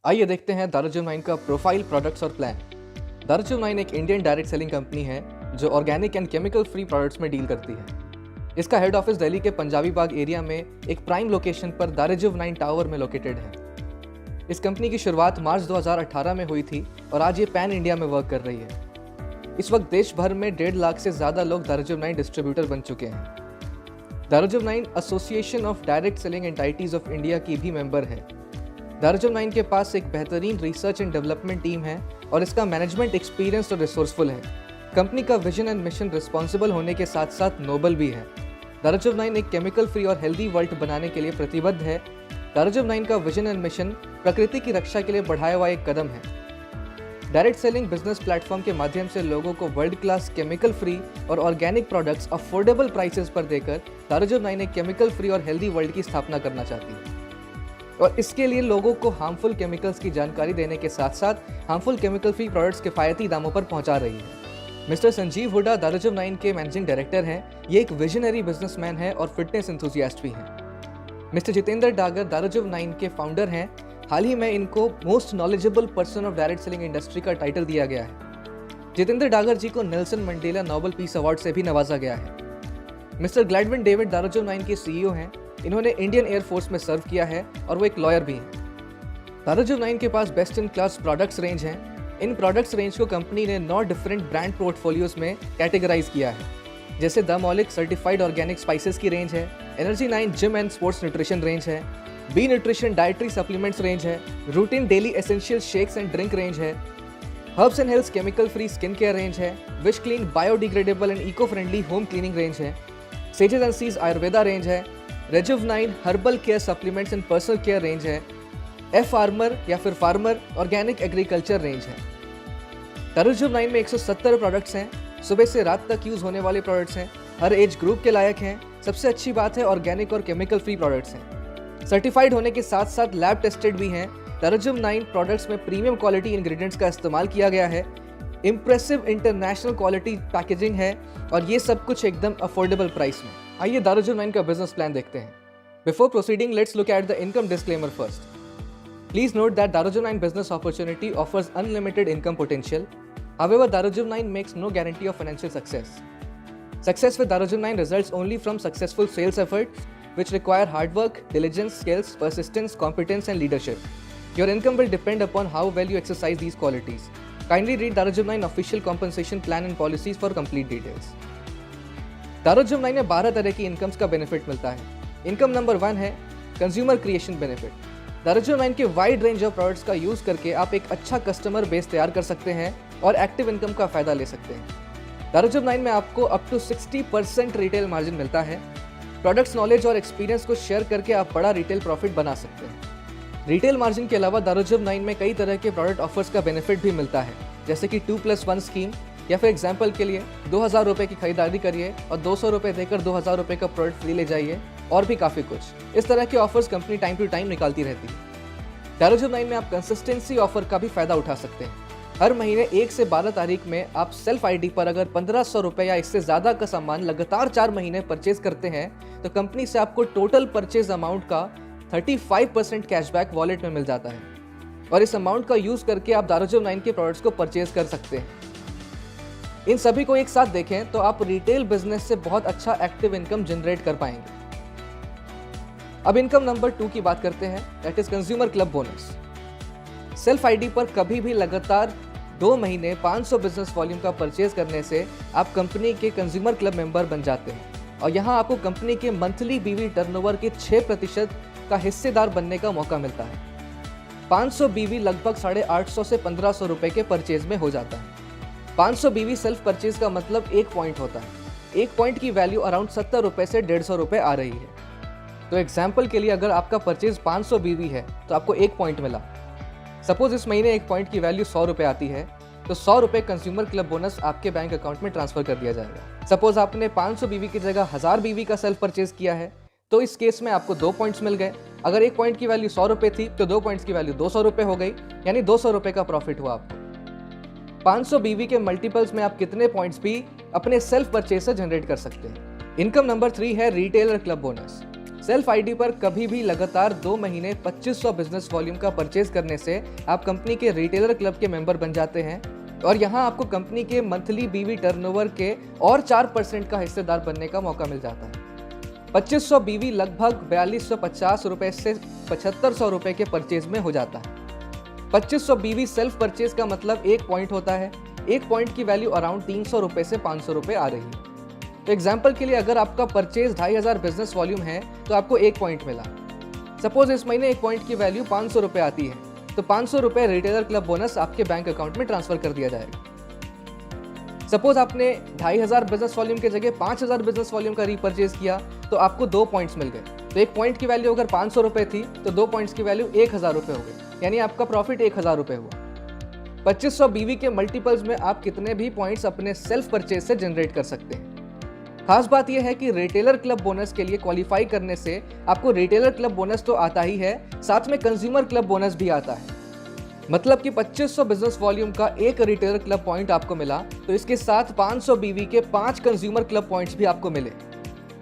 आइए देखते हैं दारुजुम 9 का प्रोफाइल, प्रोडक्ट्स और प्लान। दारुजुम 9 एक इंडियन डायरेक्ट सेलिंग कंपनी है जो organic and chemical free products में डील करती है। इसका हेड ऑफिस दिल्ली के पंजाबी बाग एरिया में एक प्राइम लोकेशन पर दारुजुम 9 टावर में लोकेटेड है। इस कंपनी की शुरुआत मार्च 2018 में हुई थी और आज ये पैन इंडिया में वर्क कर रही है। इस वक्त देश भर में 1.5 लाख से ज़्यादा लोग दारुजुम 9 डिस्ट्रीब्यूटर बन चुके हैं। दारुजुम 9 association of direct selling entities of India की भी मेंबर है। दारुजुम 9 के पास एक बेहतरीन रिसर्च एंड डेवलपमेंट टीम है और इसका मैनेजमेंट एक्सपीरियंस और रिसोर्सफुल है। कंपनी का विजन एंड मिशन रिस्पॉन्सिबल होने के साथ साथ नोबल भी है। दारुजुम 9 एक केमिकल फ्री और हेल्दी वर्ल्ड बनाने के लिए प्रतिबद्ध है। दारुजुम 9 का विजन एंड मिशन प्रकृति की रक्षा के लिए बढ़ाया हुआ एक कदम है। डायरेक्ट सेलिंग बिजनेस प्लेटफॉर्म के माध्यम से लोगों को वर्ल्ड क्लास केमिकल फ्री और ऑर्गेनिक प्रोडक्ट्स अफोर्डेबल प्राइसेस पर देकर दारुजुम 9 एक केमिकल फ्री और हेल्दी वर्ल्ड की स्थापना करना चाहती है और इसके लिए लोगों को हार्मफुल केमिकल्स की जानकारी देने के साथ साथ हार्मफुल केमिकल फ्री प्रोडक्ट्स किफायती दामों पर पहुंचा रही है। मिस्टर संजीव हुड्डा दारुजुम 9 के मैनेजिंग डायरेक्टर हैं। ये एक विजनरी बिजनेसमैन है और फिटनेस एंथुसियास्ट भी हैं। मिस्टर जितेंद्र डागर दारुजुम 9 के फाउंडर हैं। हाल ही में इनको most knowledgeable person of direct selling industry का टाइटल दिया गया है। जितेंद्र डागर जी को Nelson Mandela Nobel peace award से भी नवाजा गया है। मिस्टर ग्लैडविन डेविड दारुजुम 9 के सीईओ हैं। इन्होंने इंडियन एयरफोर्स में सर्व किया है और वो एक लॉयर भी हैं। दारुजुम 9 के पास best in class products range हैं। इन प्रोडक्ट्स रेंज को कंपनी ने 9 डिफरेंट ब्रांड पोर्टफोलियोज में कैटेगराइज किया है, जैसे द मॉलिक सर्टिफाइड ऑर्गेनिक स्पाइसेस की रेंज है, energy 9 gym and sports nutrition range है, B nutrition dietary supplements range है, routine daily essential shakes and drink range है, herbs and hills chemical free skin care range है, wish clean biodegradable and eco friendly home cleaning range है, सेजेस and सीज Ayurveda range है, rejuve 9 herbal care supplements and personal care range है, F farmer या फिर farmer organic agriculture range है। दारुजुम 9 में 170 प्रोडक्ट्स हैं। सुबह से रात तक यूज होने वाले प्रोडक्ट्स हैं। हर एज ग्रुप के लायक हैं। सबसे अच्छी बात है ऑर्गेनिक और केमिकल फ्री प्रोडक्ट्स हैं। सर्टिफाइड होने के साथ साथ लैब टेस्टेड भी हैं। दारुजुम 9 प्रोडक्ट्स में प्रीमियम क्वालिटी इंग्रेडिएंट्स का इस्तेमाल किया गया है। इम्प्रेसिव इंटरनेशनल क्वालिटी पैकेजिंग है और ये सब कुछ एकदम अफोर्डेबल प्राइस में। आइए दारुजुम 9 का बिजनेस प्लान देखते हैं। Before proceeding, let's look at the income disclaimer first. Please note that Darujum 9 business opportunity offers unlimited income potential. However, Darujum 9 makes no guarantee of financial success. Success with Darujum 9 results only from successful sales efforts, which require hard work, diligence, skills, persistence, competence, and leadership. Your income will depend upon how well you exercise these qualities. Kindly read Darujum 9 official compensation plan and policies for complete details. दारुजुम 9 में 12 तरह की incomes का benefit मिलता है। Income number 1 है consumer creation benefit. दारुजुम 9 के wide range of products का use करके आप एक अच्छा कस्टमर बेस तैयार कर सकते हैं और एक्टिव इनकम का फायदा ले सकते हैं। दारुजुम 9 में आपको अप टू 60% रिटेल मार्जिन मिलता है। प्रोडक्ट्स नॉलेज और एक्सपीरियंस को शेयर करके आप बड़ा रिटेल प्रॉफिट बना सकते हैं। रिटेल मार्जिन के अलावा दारुजुम 9 में कई तरह के प्रोडक्ट ऑफर्स का बेनिफिट भी मिलता है, जैसे कि 2+1 स्कीम, या फिर एग्जाम्पल के लिए 2000 रुपये की खरीदारी करिए और 200 रुपये देकर 2000 रुपये का प्रोडक्ट फ्री ले जाइए, और भी काफ़ी कुछ। इस तरह के offers company time to time निकालती रहती है। दारुजुम 9 में आप कंसिस्टेंसी ऑफर का भी फायदा उठा सकते हैं। हर महीने 1 से 12 तारीख में आप सेल्फ आईडी पर अगर 1500 रुपये या इससे ज़्यादा का सामान लगातार 4 महीने परचेज करते हैं तो कंपनी से आपको टोटल परचेज अमाउंट का 35% कैशबैक वॉलेट में मिल जाता है और इस अमाउंट का यूज़ करके आप दारुजुम 9 के प्रोडक्ट्स को परचेज कर सकते हैं। इन सभी को एक साथ देखें तो आप रिटेल बिजनेस से बहुत अच्छा एक्टिव इनकम जनरेट कर पाएंगे। अब इनकम नंबर 2 की बात करते हैं, that is consumer club bonus. Self ID पर कभी भी लगातार 2 महीने 500 बिजनेस वॉल्यूम का परचेज करने से आप कंपनी के कंज्यूमर क्लब मेंबर बन जाते हैं और यहाँ आपको कंपनी के मंथली बीवी टर्नओवर के 6% का हिस्सेदार बनने का मौका मिलता है। 500 बीवी लगभग 850 से 1500 रुपये के परचेज में हो जाता है। 500 बीवी सेल्फ परचेज का मतलब 1 पॉइंट होता है। 1 पॉइंट की वैल्यू अराउंड 70 रुपये से 150 रुपये आ रही है। तो एग्जाम्पल के लिए अगर आपका परचेज 500 बीवी है तो आपको 1 पॉइंट मिला। सपोज इस महीने 1 पॉइंट की वैल्यू 100 रुपये आती है तो 100 रुपये कंज्यूमर क्लब बोनस आपके बैंक अकाउंट में ट्रांसफर कर दिया जाएगा। सपोज आपने 500 बीवी की जगह 1000 बीवी का सेल्फ परचेज किया है तो इस केस में आपको 2 पॉइंट्स मिल गए। अगर 1 पॉइंट की वैल्यू 100 रुपये थी तो 2 पॉइंट्स की वैल्यू 200 रुपये हो गई, यानी 200 रुपये का प्रॉफिट हुआ आपको। 500 बीवी के मल्टीपल्स में आप कितने पॉइंट्स भी अपने सेल्फ परचेज से जनरेट कर सकते हैं। इनकम नंबर 3 है retailer club bonus. Self ID पर कभी भी लगातार 2 महीने 2500 बिजनेस वॉल्यूम का परचेज करने से आप कंपनी के रिटेलर क्लब के मेंबर बन जाते हैं और यहाँ आपको कंपनी के मंथली बीवी टर्नओवर के और 4% का हिस्सेदार बनने का मौका मिल जाता है। 2500 बीवी लगभग 4250 रुपए से 7500 रुपए के परचेज में हो जाता है। 2500 बीवी सेल्फ परचेज का मतलब 1 पॉइंट होता है। 1 पॉइंट की वैल्यू अराउंड 300 रुपए से 500 रुपए आ रही है। तो एग्जाम्पल के लिए अगर आपका परचेज 2500 बिजनेस वॉल्यूम है तो आपको 1 पॉइंट मिला। सपोज इस महीने 1 पॉइंट की वैल्यू 500 रुपए आती है तो 500 रुपए रिटेलर क्लब बोनस आपके बैंक अकाउंट में ट्रांसफर कर दिया जाएगा। सपोज आपने 2500 बिजनेस वॉल्यूम की जगह 5000 बिजनेस वॉल्यूम का रीपरचेज किया तो आपको 2 पॉइंट्स मिल गए। तो 1 पॉइंट की वैल्यू अगर 500 रुपए थी तो 2 पॉइंट्स की वैल्यू 1000 रुपए हो गई, यानी आपका प्रॉफिट 1000 रुपए हुआ। 2500 बीवी के मल्टीपल्स में आप कितने भी पॉइंट्स अपने सेल्फ परचेज से जनरेट कर सकते हैं। खास बात यह है कि रिटेलर क्लब बोनस के लिए क्वालिफाई करने से आपको रिटेलर क्लब बोनस तो आता ही है, साथ में कंज्यूमर क्लब बोनस भी आता है। मतलब कि 2500 बिजनेस वॉल्यूम का एक रिटेलर क्लब पॉइंट आपको मिला तो इसके साथ 500 बीवी के 5 कंज्यूमर क्लब पॉइंट्स भी आपको मिले,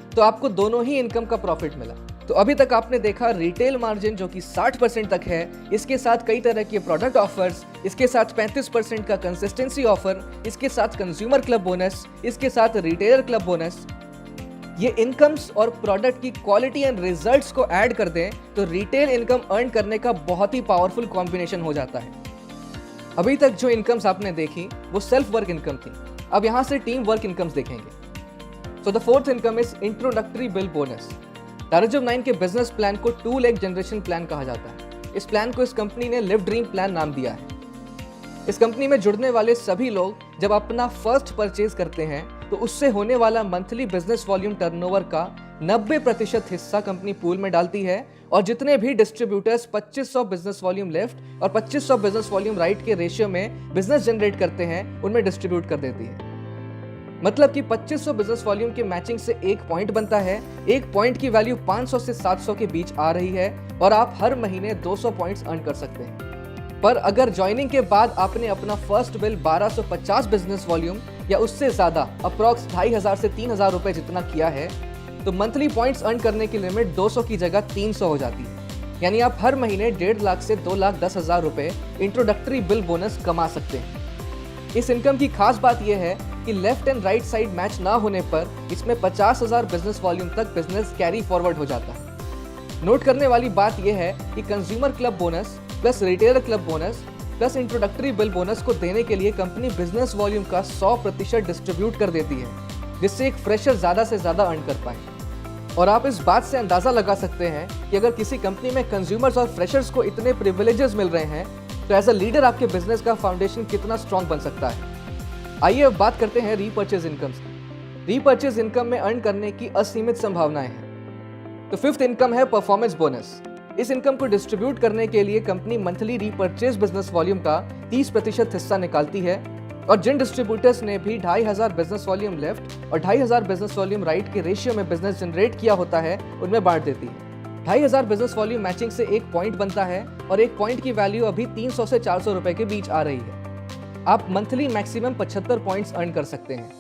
तो आपको दोनों ही इनकम का प्रॉफिट मिला। तो अभी तक आपने देखा रिटेल मार्जिन जो कि 60% तक है, इसके साथ कई तरह के प्रोडक्ट ऑफर्स, इसके साथ 35% का कंसिस्टेंसी ऑफर, इसके साथ कंज्यूमर क्लब बोनस, इसके साथ रिटेलर क्लब बोनस। ये इनकम्स और प्रोडक्ट की क्वालिटी एंड रिजल्ट्स को ऐड कर दें तो रिटेल इनकम अर्न करने का बहुत ही पावरफुल कॉम्बिनेशन हो जाता है। अभी तक जो इनकम्स आपने देखी वो सेल्फ वर्क इनकम थी। अब यहाँ से टीम वर्क इनकम्स देखेंगे। So the fourth income is introductory bill bonus. दारुजुम 9 के बिजनेस प्लान को 2 लेग जनरेशन प्लान कहा जाता है। इस प्लान को इस कंपनी ने लिव ड्रीम प्लान नाम दिया है। इस कंपनी में जुड़ने वाले सभी लोग जब अपना फर्स्ट परचेज करते हैं तो उससे होने वाला मंथली बिजनेस वॉल्यूम टर्नओवर का 90% हिस्सा कंपनी पूल में डालती है और जितने भी डिस्ट्रीब्यूटर्स 2500 बिजनेस वॉल्यूम लेफ्ट और 2500 बिजनेस वॉल्यूम राइट के रेशियो में बिजनेस जनरेट करते हैं उनमें डिस्ट्रीब्यूट कर देती है। मतलब कि 2500 बिजनेस वॉल्यूम के मैचिंग से 1 पॉइंट बनता है। 1 पॉइंट की वैल्यू 500 से 700 के बीच आ रही है और आप हर महीने 200 पॉइंट्स अर्न कर सकते हैं। पर अगर ज्वाइनिंग के बाद आपने अपना फर्स्ट बिल 1250 बिजनेस वॉल्यूम या उससे ज्यादा अप्रॉक्स 2500 से 3000 रुपए जितना किया है तो मंथली पॉइंट्स अर्न करने की लिमिट 200 की जगह 300 हो जाती है। यानी आप हर महीने 1.5 लाख से 2,10,000 रुपए इंट्रोडक्टरी बिल बोनस कमा सकते हैं। इस इनकम की खास बात यह है कि left and right side match ना होने पर इसमें 50,000 बिजनेस वॉल्यूम तक बिजनेस कैरी फॉरवर्ड हो जाता है। नोट करने वाली बात यह है कि consumer club bonus plus retailer club bonus plus introductory bill bonus को देने के लिए कंपनी बिजनेस वॉल्यूम का 100% डिस्ट्रीब्यूट कर देती है, जिससे एक फ्रेशर ज्यादा से ज्यादा अर्न कर पाए। और आप इस बात से अंदाजा लगा सकते हैं कि अगर किसी कंपनी में कंज्यूमर्स और फ्रेशर्स को इतने प्रिविलेजेस मिल रहे हैं तो एज अ लीडर आपके बिजनेस का फाउंडेशन कितना स्ट्रॉन्ग बन सकता है। आइए अब बात करते हैं रीपर्चेज इनकम्स की। रीपर्चेज इनकम में अर्न करने की असीमित संभावनाएं हैं। तो फिफ्थ इनकम है परफॉर्मेंस बोनस। इस इनकम को डिस्ट्रीब्यूट करने के लिए company monthly repurchase business volume का 30% हिस्सा निकालती है और जिन डिस्ट्रीब्यूटर्स ने भी 2500 बिजनेस वॉल्यूम लेफ्ट और 2500 बिजनेस वॉल्यूम राइट के रेशियो में बिजनेस जनरेट किया होता है उनमें बांट देती है। 2500 बिजनेस वॉल्यूम मैचिंग से 1 पॉइंट बनता है और 1 पॉइंट की वैल्यू अभी 300 से 400 रुपए के बीच आ रही है। आप मंथली मैक्सिमम 75 पॉइंट्स अर्न कर सकते हैं।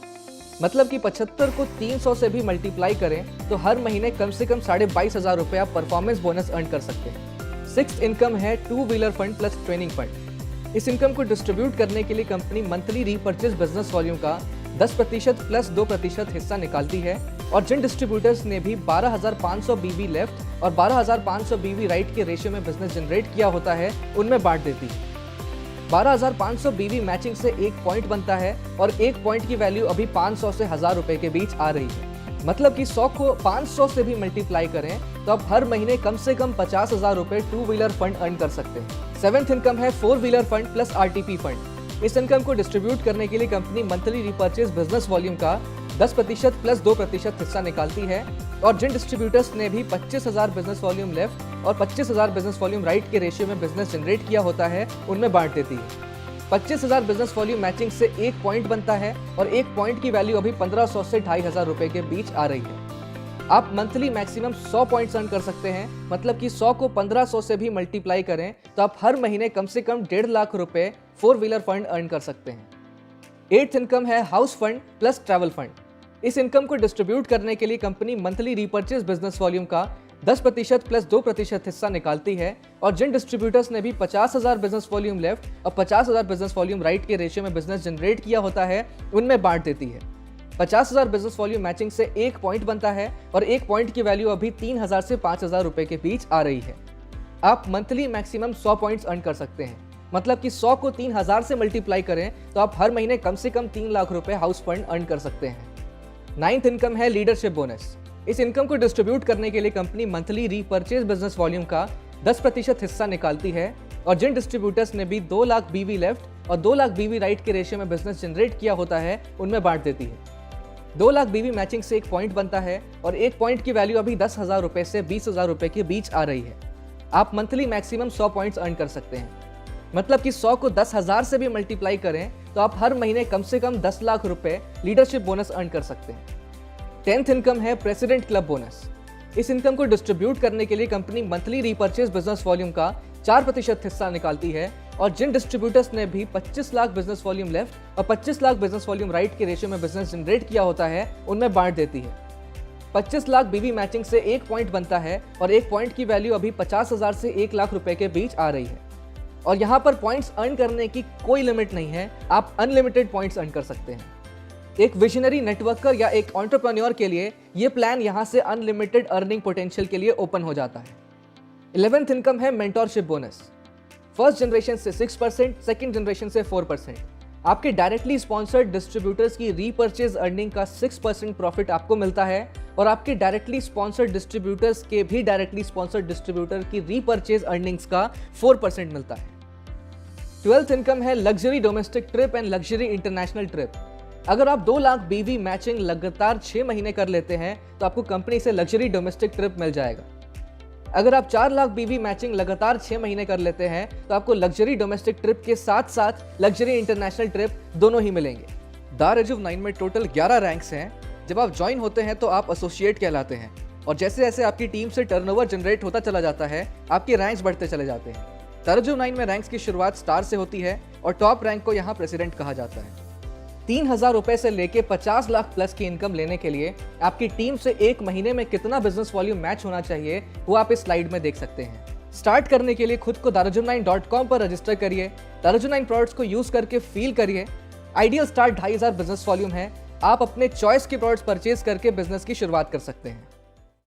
मतलब कि 75 को 300 से भी मल्टीप्लाई करें तो हर महीने कम से कम 22,500 रुपए आप परफॉर्मेंस बोनस अर्न कर सकते हैं। सिक्स्थ इनकम है 2 wheeler fund plus training fund. इस इनकम को डिस्ट्रीब्यूट करने के लिए company monthly repurchase business volume का 10% प्लस 2% हिस्सा निकालती है और जिन डिस्ट्रीब्यूटर्स ने भी 12,500 बीवी लेफ्ट और 12,500 बीवी राइट के रेशियो में बिजनेस जनरेट किया होता है उनमें बांट देती है। 12,500 बीवी मैचिंग से 1 पॉइंट बनता है और 1 पॉइंट की वैल्यू अभी 500 से 1000 रुपए के बीच आ रही है। मतलब कि 100 को 500 से भी मल्टीप्लाई करें तो आप हर महीने कम से कम 50,000 रुपए 2 व्हीलर फंड अर्न कर सकते हैं। सेवेंथ इनकम है 4 wheeler fund plus RTP fund. इस इनकम को डिस्ट्रीब्यूट करने के लिए company monthly repurchase business volume का 10% प्लस 2% हिस्सा निकालती है और जिन डिस्ट्रीब्यूटर्स ने भी 25,000 बिजनेस वॉल्यूम लेफ्ट और 25,000 बिजनेस वॉल्यूम राइट के रेशियो में बिजनेस जनरेट किया होता है उनमें बांट देती है। 25,000 बिजनेस वॉल्यूम मैचिंग से 1 पॉइंट बनता है और 1 पॉइंट की वैल्यू अभी 1500 से 2,500 रुपए के बीच आ रही है। आप मंथली मैक्सिमम 100 पॉइंट्स अर्न कर सकते हैं। मतलब कि 100 को 1500 से भी मल्टीप्लाई करें तो आप हर महीने कम से कम 1.5 लाख रुपए 4 व्हीलर फंड अर्न कर सकते हैं। एट्थ इनकम है house fund plus travel fund. इस इनकम को डिस्ट्रीब्यूट करने के लिए company monthly repurchase business volume का 10% प्लस 2% हिस्सा निकालती है और जिन डिस्ट्रीब्यूटर्स ने भी 50,000 बिजनेस वॉल्यूम लेफ्ट और 50,000 बिजनेस वॉल्यूम राइट के रेशियो में बिजनेस जनरेट किया होता है उनमें बांट देती है। 50,000 बिजनेस वॉल्यूम मैचिंग से 1 पॉइंट बनता है और 1 पॉइंट की वैल्यू अभी 3,000 से 5,000 रुपए के बीच आ रही है। आप मंथली मैक्सिमम 100 पॉइंट्स अर्न कर सकते हैं, मतलब कि 100 को 3,000 से मल्टीप्लाई करें तो आप हर महीने कम से कम 3 लाख रुपए हाउस फंड अर्न कर सकते हैं। 9th इनकम है लीडरशिप बोनस। इस इनकम को डिस्ट्रीब्यूट करने के लिए company monthly repurchase business volume का 10% हिस्सा निकालती है और जिन डिस्ट्रीब्यूटर्स ने भी 2 लाख बीवी लेफ्ट और 2 लाख बीवी राइट के रेशियो में बिजनेस जनरेट किया होता है उनमें बांट देती है। 2 लाख बीवी मैचिंग से 1 पॉइंट बनता है और 1 पॉइंट की वैल्यू अभी 10,000 रुपए से 20,000 रुपए के बीच आ रही है। आप मंथली मैक्सिमम 100 पॉइंट्स अर्न कर सकते हैं, मतलब कि 100 को 10,000 से भी मल्टीप्लाई करें तो आप हर महीने कम से कम 10 लाख रुपए लीडरशिप बोनस अर्न कर सकते हैं। 10th इनकम है प्रेसिडेंट क्लब बोनस। इस इनकम को डिस्ट्रीब्यूट करने के लिए company monthly repurchase business volume का 4% हिस्सा निकालती है और जिन डिस्ट्रीब्यूटर्स ने भी 25 लाख बिजनेस वॉल्यूम लेफ्ट और 25 लाख बिजनेस वॉल्यूम राइट के रेशियो में बिजनेस जनरेट किया होता है उनमें बांट देती है। 25 लाख बीवी मैचिंग से 1 पॉइंट बनता है और 1 पॉइंट की वैल्यू अभी 50,000 से 1 लाख रुपए के बीच आ रही है। और यहाँ पर पॉइंट्स अर्न करने की कोई लिमिट नहीं है, आप अनलिमिटेड पॉइंट्स अर्न कर सकते हैं। एक विजनरी नेटवर्कर या एक एंटरप्रेन्योर के लिए ये प्लान यहाँ से अनलिमिटेड अर्निंग पोटेंशियल के लिए ओपन हो जाता है। 11th इनकम है मेंटोरशिप बोनस। फर्स्ट जनरेशन से 6%, सेकंड जनरेशन से 4%। आपके डायरेक्टली स्पॉन्सर्ड डिस्ट्रीब्यूटर्स की रीपर्चेज अर्निंग का 6% प्रॉफिट आपको मिलता है और आपके डायरेक्टली स्पॉन्सर्ड डिस्ट्रीब्यूटर्स के भी डायरेक्टली स्पॉन्सर्ड डिस्ट्रीब्यूटर की रीपर्चेज अर्निंग्स का 4% मिलता है। 12th इनकम है luxury domestic trip and luxury international trip. अगर आप 2 लाख बीवी मैचिंग लगातार 6 महीने कर लेते हैं तो आपको कंपनी से लग्जरी डोमेस्टिक ट्रिप मिल जाएगा। अगर आप 4 लाख बीवी मैचिंग लगातार 6 महीने कर लेते हैं तो आपको लग्जरी डोमेस्टिक ट्रिप के साथ साथ लग्जरी इंटरनेशनल ट्रिप दोनों ही मिलेंगे। दारुल 9 में टोटल 11 रैंक्स हैं। जब आप ज्वाइन होते हैं तो आप एसोसिएट कहलाते हैं और जैसे जैसे आपकी टीम से टर्नओवर जनरेट होता चला जाता है आपके रैंक्स बढ़ते चले जाते हैं। दारुल 9 में रैंक्स की शुरुआत स्टार से होती है और टॉप रैंक को यहाँ प्रेसिडेंट कहा जाता है। 3,000 रुपए से लेके 50 लाख प्लस की इनकम लेने के लिए आपकी टीम से 1 महीने में कितना बिजनेस वॉल्यूम मैच होना चाहिए वो आप इस स्लाइड में देख सकते हैं। स्टार्ट करने के लिए खुद को daruljam9.com पर रजिस्टर करिए, दारुल 9 प्रोडक्ट्स को यूज करके फील करिए। आइडियल स्टार्ट 2,500 बिजनेस वॉल्यूम है। आप अपने चॉइस के प्रोडक्ट्स परचेज करके बिजनेस की शुरुआत कर सकते हैं।